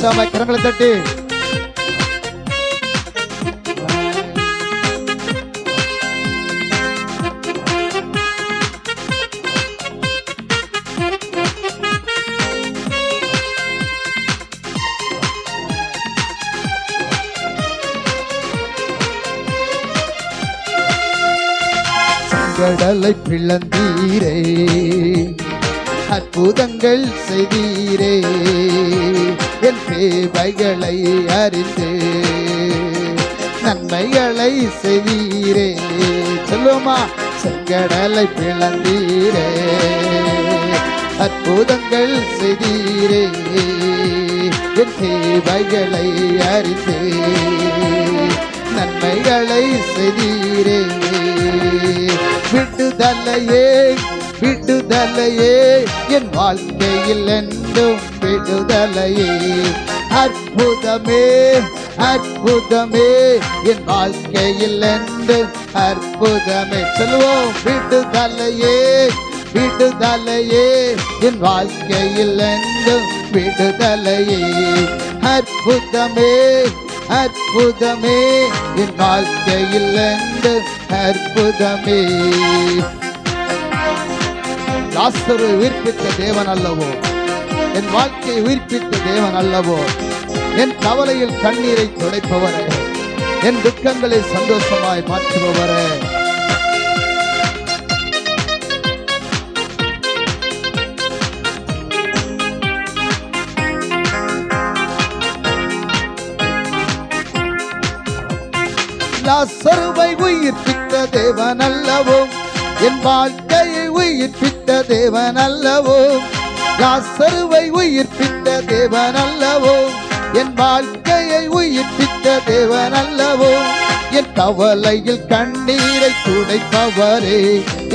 உற்சாகமாய் கரங்களை தட்டி கடலை பிளந்தீரே, அற்புதங்கள் செய்தீரே, என் தேவைகளை அறிந்து நன்மைகளை செய்தீரே. சொல்லுமா, செங்கடலை பிளந்தீரே, அற்புதங்கள் செய்தீரே, என் தேவைகளை அறிந்து நன்மைகளை செய்தீரே. விடுதலையே விடுதலையே, என் வாழ்க்கையில் என்றும் விடுதலையே. அற்புதமே அற்புதமே, என் வாழ்க்கையில் என்றும் அற்புதமே. சொல்லுவோம், விடுதலையே விடுதலையே, என் வாழ்க்கையில் என்றும் விடுதலையே. அற்புதமே அற்புதமே, என் வாழ்க்கையில் என்றும் அற்புதமே. லாசரு உயிர்ப்பித்த தேவன் அல்லவோ, என் வாழ்க்கையை உயிர்ப்பித்த தேவன் அல்லவோ. என் கவலையில் கண்ணீரை துடைப்பவரே, என் துக்கங்களை சந்தோஷமாய் மாற்றுபவரே. லாசருவை உயிர்ப்பித்த தேவன் அல்லவோ, என் வாழ்க்கையை உயிர்ப்பித்த தேவன் அல்லவோ. லாசருவை உயிர்ப்பித்த தேவன் அல்லவோ, என் வாழ்க்கையை உயிர்ப்பித்த தேவன் அல்லவோ. என் கவலையில் கண்ணீரை துடைப்பவரே,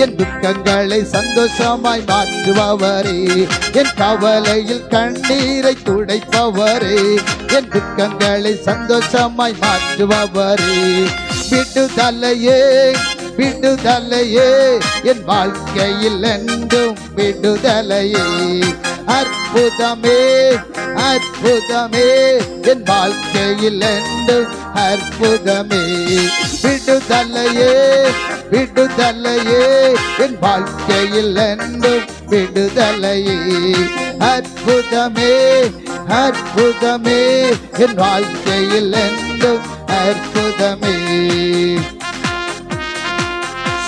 என் துக்கங்களை சந்தோஷமாய் மாற்றுபவரே. என் கவலையில் கண்ணீரை துடைப்பவரே, என் துக்கங்களை சந்தோஷமாய் மாற்றுபவரே. விடுதலையே விடுதலையே, என் வாழ்க்கையில் என்றும் விடுதலையே. அற்புதமே அற்புதமே, என் வாழ்க்கையில் என்றும் அற்புதமே. விடுதலையே விடுதலையே, என் வாழ்க்கையில் என்றும் விடுதலையே. அற்புதமே அற்புதமே, என் வாழ்க்கையில் என்றும் அற்புதமே.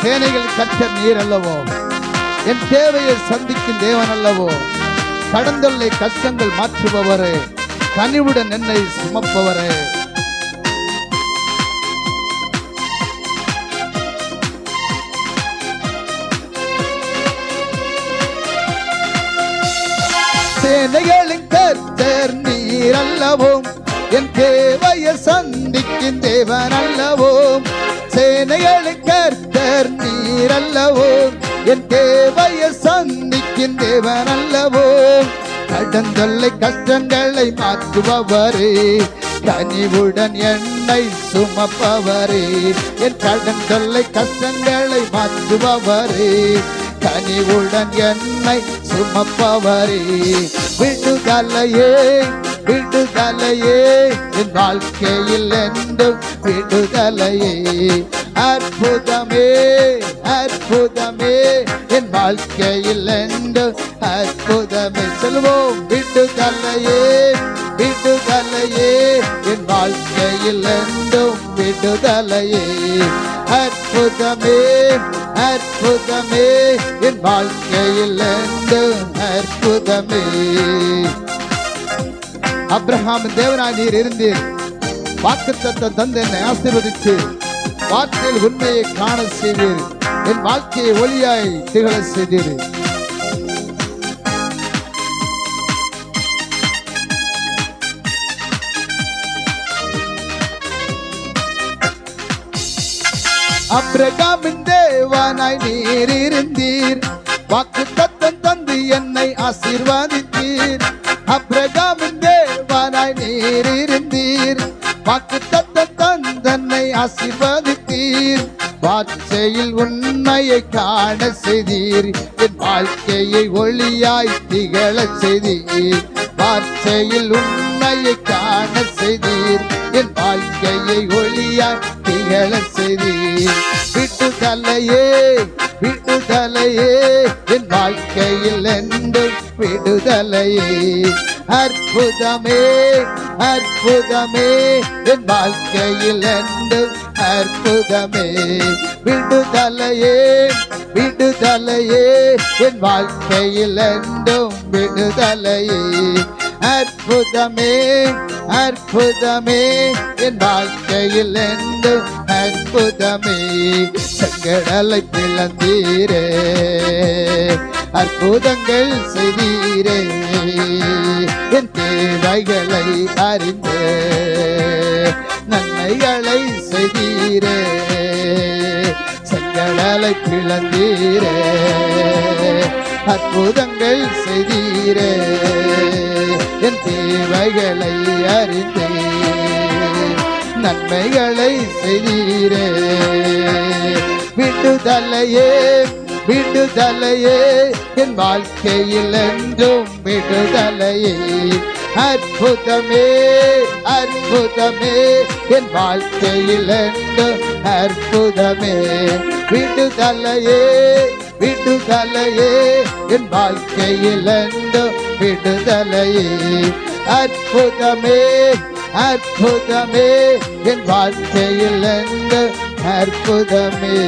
சேனைகள் கர்த்தர் நீர் அல்லவோ, என் தேவையை சந்திக்கும் தேவன் அல்லவோ. கடந்தொல்லை கஷ்டங்கள் மாற்றுபவரே, கனிவுடன் என்னை சுமப்பவரே. சேனைகளின் கர்த்தர் நீர் அல்லவோ, என் தேவையை சந்திக்கும் தேவன் அல்லவோ. சேனைகளின் கர்த்தர் நீர் அல்லவோ, என் தேவையை சந்திக்கும் தேவன் அல்லவோ. கடந்தொல்லை கஷ்டங்களை மாற்றுபவரே, கனிவுடன் என்னை சுமப்பவரே. என் கடந்தொல்லை கஷ்டங்களை மாற்றுபவரே, கனிவுடன் என்னை சுமப்பவரே. விடுதலையே விடுதலையே, என் வாழ்க்கையில் என்றும் விடுதலையே. அற்புதமே அற்புதமே, என் வாழ்க்கையில் என்றும் அற்புதமே. சொல்லுவோம், விடுதலையே விடுதலையே, என் வாழ்க்கையில் என்றும் விடுதலையே. அற்புதமே அற்புதமே, என் வாழ்க்கையில் என்றும் அற்புதமே. அப்ரஹாமின் தேவனாய் நீர் இருந்தீர், வாக்குத்தத்தம் தந்து என்னை ஆசீர்வதித்து வார்த்தையில் உண்மையை காண செய்தீர். என் வாழ்க்கையை ஒளியாய் திகழ செய்தீர். அப்ரஹாமின் தேவனாய் நீர் இருந்தீர், வாக்குத்தத்தம் தந்து என்னை ஆசீர்வதித்தீர். அப்ரஹாமின் தேவனாய் நீர் இருந்தீர், வாக்குத்தத்தம் தந்தன்னை ஆசீர்வதித்தீர். வார்த்தையில் உண்மையை காண செய்தீர், என் வாழ்க்கையை ஒளியாய் திகழ செய்தீர். வார்த்தையில் உண்மை உண்மையை காண செய்தீர், என் வாழ்க்கையை ஒளியாய் திகழ செய்தீர். விடுதலையே விடுதலையே, என் வாழ்க்கையில் என்றும் விடுதலையே. அற்புதமே அற்புதமே, என் வாழ்க்கையில் என்றும் அற்புதமே. விடுதலையே விடுதலையே, என் வாழ்க்கையில் என்றும் விடுதலையே. அற்புதமே அற்புதமே, என் வாழ்க்கையில் என்றும் அற்புதமே. செங்கடலை பிளந்தீரே, அற்புதங்கள் செய்தீரே, என் தேவைகளை அறிந்து நன்மைகளை செய்தீரே. செங்கடலை பிளந்தீரே, அற்புதங்கள் செய்தீரே, என் தேவைகளை அறிந்து நன்மைகளை செய்தீரே. விடுதலையே விடுதலையே, என் வாழ்க்கையில் என்றும் விடுதலையே. அற்புதமே அற்புதமே, என் வாழ்க்கையில் என்றும் அற்புதமே. விடுதலையே விடுதலையே, என் வாழ்க்கையில் என்றும் விடுதலையே. அற்புதமே அற்புதமே, என் வாழ்க்கையில் என்றும் அற்புதமே.